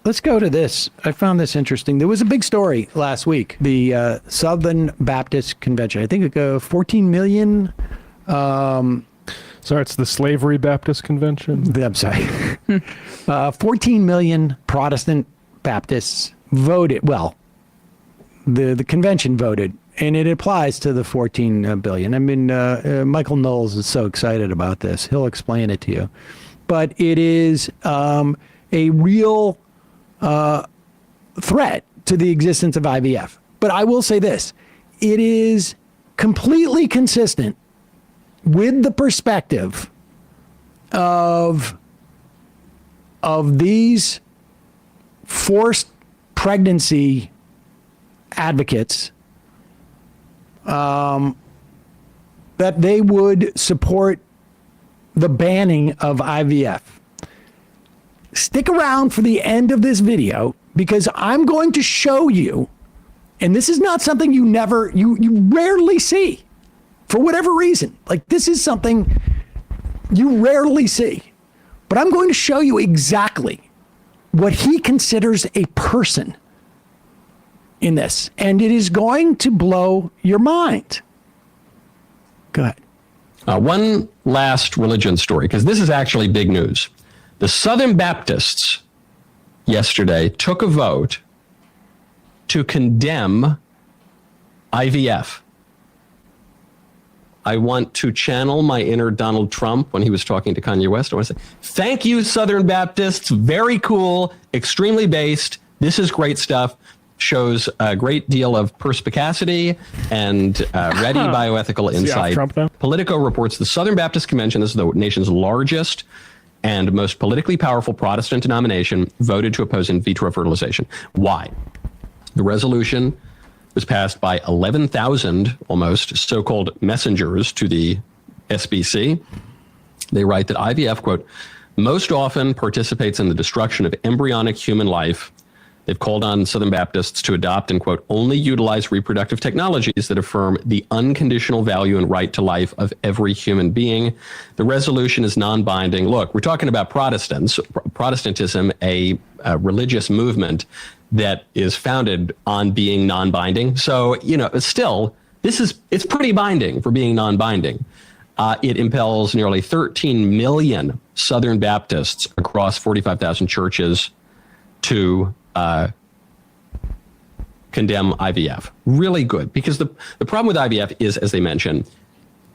let's go to this. I found this interesting. There was a big story last week. The Southern Baptist Convention. I think 14 million. Sorry, it's the Slavery Baptist Convention. I'm sorry. 14 million Protestant Baptists voted. Well, the convention voted, and it applies to the 14 billion. I mean, Michael Knowles is so excited about this. He'll explain it to you. But it is a real threat to the existence of IVF. But I will say this. It is completely consistent with the perspective of these forced pregnancy advocates, that they would support the banning of IVF. Stick around for the end of this video, because I'm going to show you, and this is not something you rarely see. For whatever reason, like, this is something you rarely see. But I'm going to show you exactly what he considers a person in this. And it is going to blow your mind. Go ahead. One last religion story, because this is actually big news. The Southern Baptists yesterday took a vote to condemn IVF. I want to channel my inner Donald Trump when he was talking to Kanye West. I want to say, thank you, Southern Baptists. Very cool, extremely based. This is great stuff. Shows a great deal of perspicacity and ready bioethical insight. Politico reports the Southern Baptist Convention, this is the nation's largest and most politically powerful Protestant denomination, voted to oppose in vitro fertilization. Why? The resolution was passed by 11,000 almost so-called messengers to the SBC. They write that IVF, quote, most often participates in the destruction of embryonic human life. They've called on Southern Baptists to adopt and, quote, only utilize reproductive technologies that affirm the unconditional value and right to life of every human being. The resolution is non-binding. Look, we're talking about Protestants, Protestantism, a religious movement that is founded on being non-binding. So, still, it's pretty binding for being non-binding. It impels nearly 13 million Southern Baptists across 45,000 churches to condemn IVF. Really good, because the problem with IVF is, as they mention,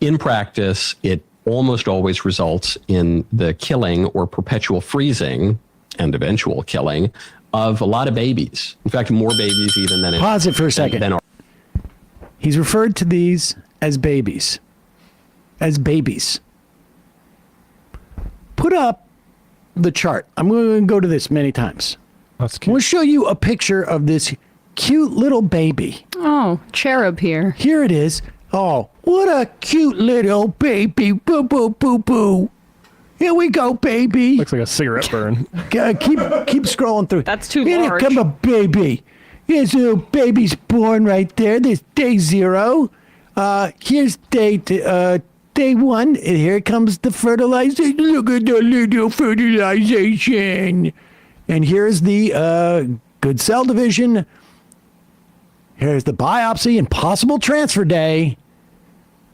in practice, it almost always results in the killing or perpetual freezing and eventual killing of a lot of babies. In fact, more babies even than Pause it for a second. He's referred to these as babies. As babies. Put up the chart. I'm going to go to this many times. That's cute. I'm going to show you a picture of this cute little baby. Oh, cherub here. Here it is. Oh, what a cute little baby. Boo, boo, boo, boo. Here we go, baby. Looks like a cigarette burn. Keep scrolling through. That's too Here large. Here come a baby. Here's a little baby's born right there. There's day 0. Here's day 1. And here comes the fertilization. Look at the little fertilization. And here's the good cell division. Here's the biopsy and possible transfer day.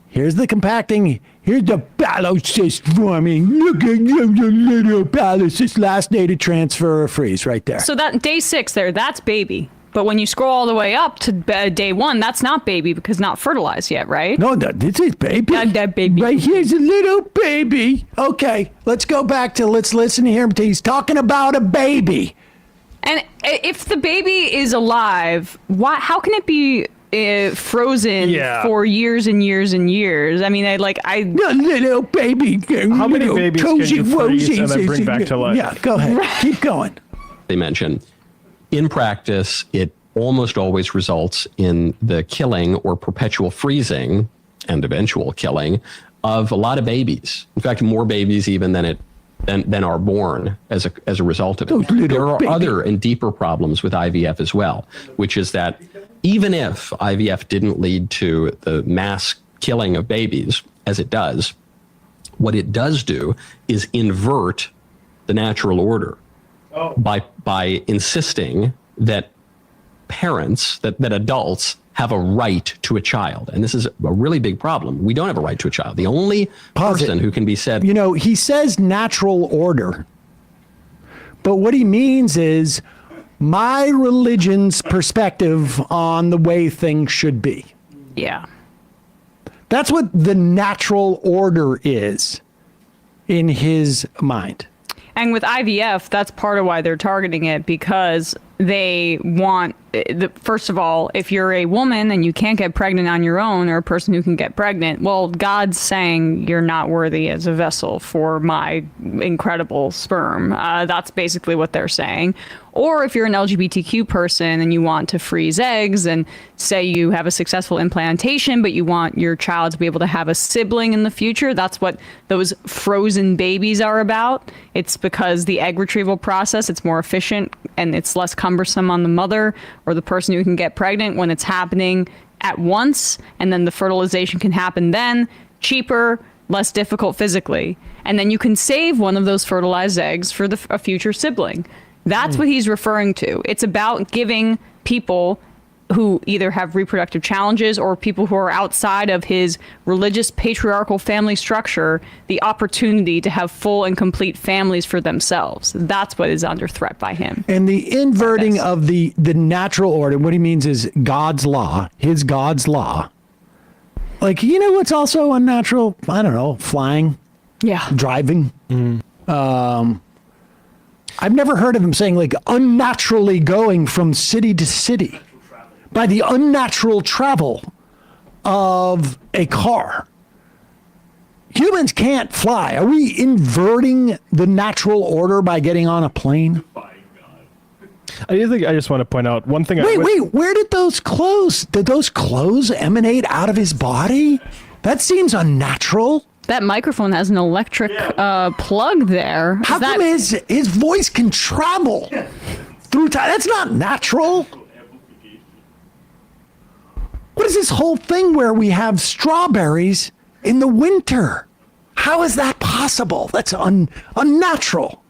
Here's the compacting. Here's the ballocyst forming. Look at the little ballocyst. Last day to transfer or freeze right there. So that day 6 there, that's baby. But when you scroll all the way up to day 1, that's not baby because not fertilized yet, right? No, this is baby. That baby. Right here's a little baby. Okay, let's go back to, let's listen to him. He's talking about a baby. And if the baby is alive, how can it be frozen for years and years and years? I mean, The little baby. How many babies can you freeze and then bring back to life? Yeah, go ahead. Right. Keep going. They mention, in practice, it almost always results in the killing or perpetual freezing and eventual killing of a lot of babies. In fact, more babies even than are born as a result of it. There are other and deeper problems with IVF as well, which is that even if IVF didn't lead to the mass killing of babies, as it does, what it does do is invert the natural order. by insisting that parents, that adults have a right to a child. And this is a really big problem. We don't have a right to a child. The only person who can be said... You know, he says natural order. But what he means is my religion's perspective on the way things should be. Yeah. That's what the natural order is in his mind. And with IVF, that's part of why they're targeting it, because they want, first of all, if you're a woman and you can't get pregnant on your own, or a person who can get pregnant, well, God's saying you're not worthy as a vessel for my incredible sperm. That's basically what they're saying. Or if you're an LGBTQ person and you want to freeze eggs, and say you have a successful implantation, but you want your child to be able to have a sibling in the future, that's what those frozen babies are about. It's because the egg retrieval process, it's more efficient and it's less cumbersome on the mother or the person who can get pregnant when it's happening at once, and then the fertilization can happen then, cheaper, less difficult physically. And then you can save one of those fertilized eggs for a future sibling. That's what he's referring to. It's about giving people who either have reproductive challenges or people who are outside of his religious patriarchal family structure the opportunity to have full and complete families for themselves. That's what is under threat by him. And the inverting of the natural order, what he means is God's law, his God's law. Like, you know what's also unnatural? I don't know, flying, driving. I've never heard of him saying, like, unnaturally going from city to city by the unnatural travel of a car. Humans can't fly. Are we inverting the natural order by getting on a plane? I just want to point out one thing. Wait, where did those clothes? Did those clothes emanate out of his body? That seems unnatural. That microphone has an electric plug there. How come his voice can travel through time? That's not natural. What is this whole thing where we have strawberries in the winter? How is that possible? That's unnatural.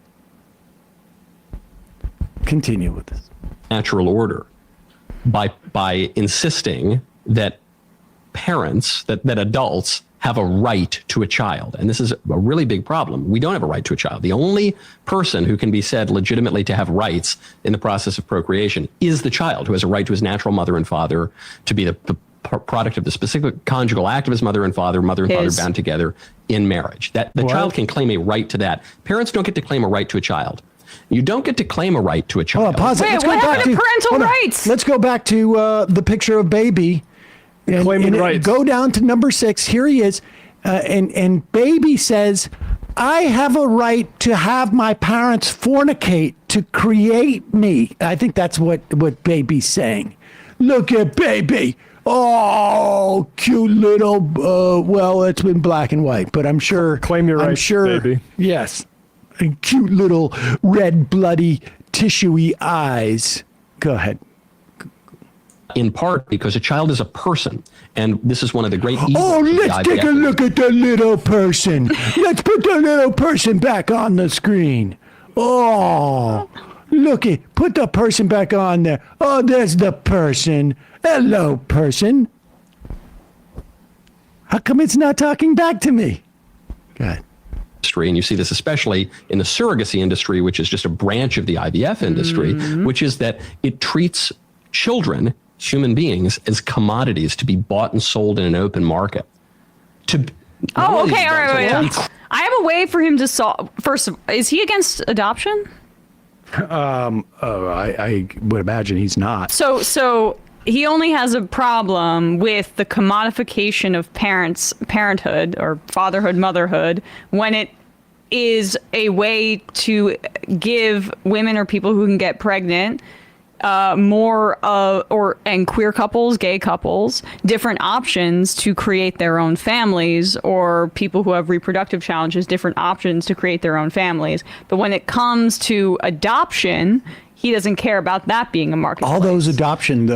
Continue with this. Natural order by insisting that parents, that adults have a right to a child. And this is a really big problem. We don't have a right to a child. The only person who can be said legitimately to have rights in the process of procreation is the child, who has a right to his natural mother and father, to be the product of the specific conjugal act of his mother and father bound together in marriage. That the child can claim a right to that. Parents don't get to claim a right to a child. You don't get to claim a right to a child. Oh, pause it. Wait, what happened to parental rights? Let's go back to the picture of baby. Claiming rights. Go down to number 6. Here he is. And baby says, I have a right to have my parents fornicate to create me. I think that's what baby's saying. Look at baby. Oh, cute little, well, it's been black and white, but I'm sure. Claim your rights, baby. Yes. Cute little red, bloody, tissuey eyes. Go ahead. In part because a child is a person, and this is one of the great evils. Oh, let's take a look at the little person. Let's put the little person back on the screen. Oh, put the person back on there. Oh, there's the person. Hello, person. How come it's not talking back to me? Go ahead. And you see this especially in the surrogacy industry, which is just a branch of the IVF industry, which is that it treats children, human beings, as commodities to be bought and sold in an open market. Okay, all right. I have a way for him to solve. First, is he against adoption? I would imagine he's not. So he only has a problem with the commodification of parenthood or fatherhood, motherhood, when it is a way to give women or people who can get pregnant and queer couples, gay couples, different options to create their own families, or people who have reproductive challenges, different options to create their own families. But when it comes to adoption, he doesn't care about that being a marketplace. All those adoption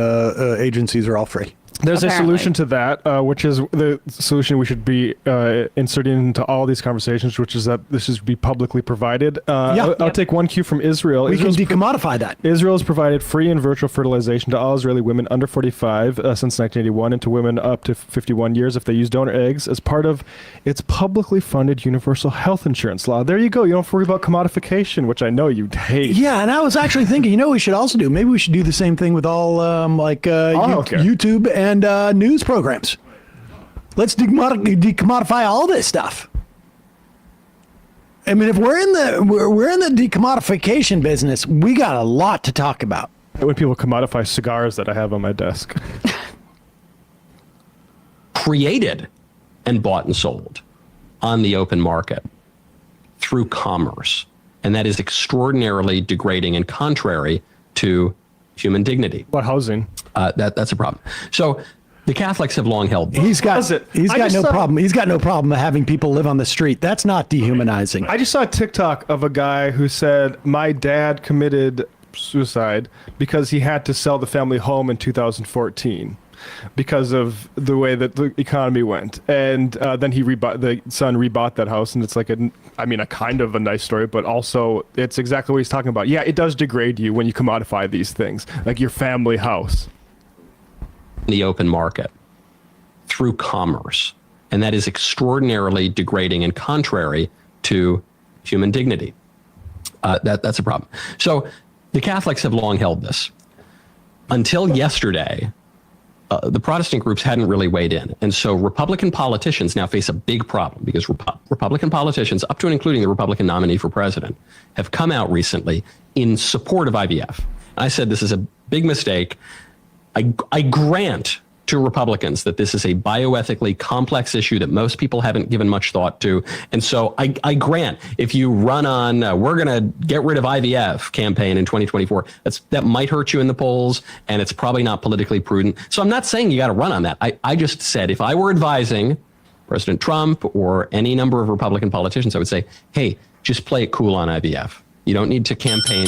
agencies are all free. There's apparently. a solution to that, which is the solution we should be inserting into all these conversations, which is that this should be publicly provided. I'll take one cue from Israel. We can decommodify that. Israel has provided free and virtual fertilization to all Israeli women under 45 since 1981 and to women up to 51 years if they use donor eggs as part of its publicly funded universal health insurance law. There you go. You don't have to worry about commodification, which I know you hate. Yeah, and I was actually thinking, you know what we should also do? Maybe we should do the same thing with all YouTube and news programs. Let's decommodify all this stuff. I mean, if we're in the decommodification business, we got a lot to talk about. When people commodify cigars that I have on my desk. Created and bought and sold on the open market through commerce. And that is extraordinarily degrading and contrary to human dignity. What housing? That's a problem. So the Catholics have long held. He's got no problem. He's got no problem having people live on the street. That's not dehumanizing. I just saw a TikTok of a guy who said, my dad committed suicide because he had to sell the family home in 2014 because of the way that the economy went. And then the son rebought that house, and it's like a kind of a nice story, but also it's exactly what he's talking about. Yeah, it does degrade you when you commodify these things, like your family house. The open market through commerce. And that is extraordinarily degrading and contrary to human dignity. That's a problem. So the Catholics have long held this. Until yesterday, the Protestant groups hadn't really weighed in. And so Republican politicians now face a big problem because Republican politicians, up to and including the Republican nominee for president, have come out recently in support of IVF. I said this is a big mistake. I grant to Republicans that this is a bioethically complex issue that most people haven't given much thought to. And so I grant if you run on, we're going to get rid of IVF campaign in 2024, that might hurt you in the polls, and it's probably not politically prudent. So I'm not saying you got to run on that. I just said if I were advising President Trump or any number of Republican politicians, I would say, hey, just play it cool on IVF. You don't need to campaign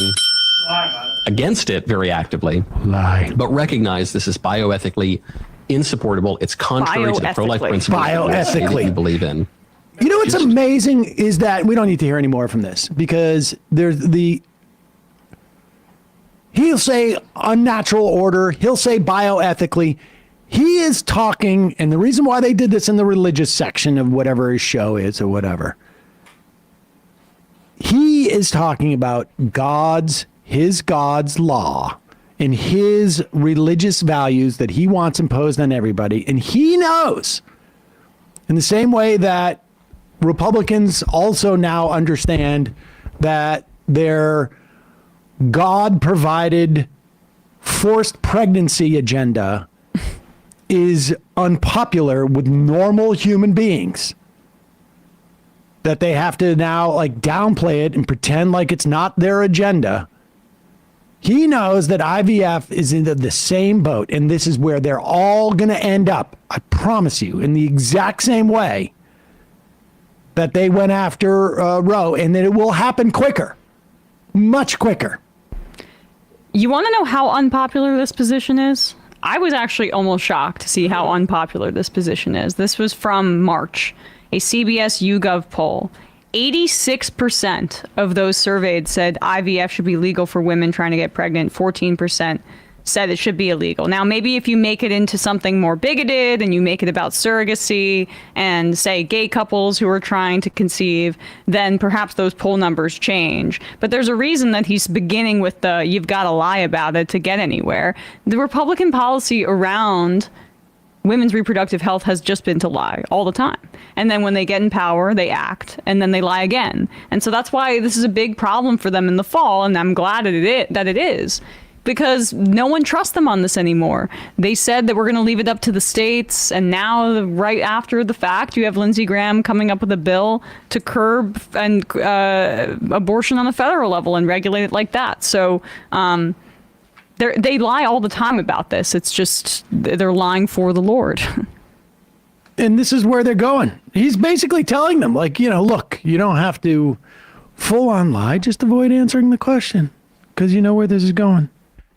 against it very actively, but recognize this is bioethically insupportable. It's contrary to the pro-life principles that you believe in. You know what's amazing is that we don't need to hear any more from this because he'll say unnatural order, he'll say bioethically. He is talking, and the reason why they did this in the religious section of whatever his show is or whatever, he is talking about his God's law and his religious values that he wants imposed on everybody. And he knows, in the same way that Republicans also now understand that their God-provided forced pregnancy agenda is unpopular with normal human beings, that they have to now downplay it and pretend like it's not their agenda. He knows that IVF is in the same boat, and this is where they're all going to end up, I promise you, in the exact same way that they went after Roe, and that it will happen quicker, much quicker. You want to know how unpopular this position is? I was actually almost shocked to see how unpopular this position is. This was from March, a CBS YouGov poll. 86% of those surveyed said IVF should be legal for women trying to get pregnant. 14% said it should be illegal. Now, maybe if you make it into something more bigoted and you make it about surrogacy and say gay couples who are trying to conceive, then perhaps those poll numbers change. But there's a reason that he's beginning with the you've got to lie about it to get anywhere. The Republican policy around women's reproductive health has just been to lie all the time. And then when they get in power, they act, and then they lie again. And so that's why this is a big problem for them in the fall, and I'm glad that it is, because no one trusts them on this anymore. They said that we're going to leave it up to the states, and now right after the fact, you have Lindsey Graham coming up with a bill to curb and abortion on the federal level and regulate it like that. So they lie all the time about this. It's just they're lying for the Lord. And this is where they're going. He's basically telling them, look, you don't have to full on lie. Just avoid answering the question because you know where this is going.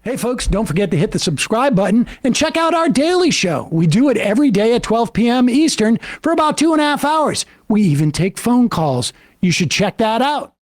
Hey, folks, don't forget to hit the subscribe button and check out our daily show. We do it every day at 12 p.m. Eastern for about 2.5 hours. We even take phone calls. You should check that out.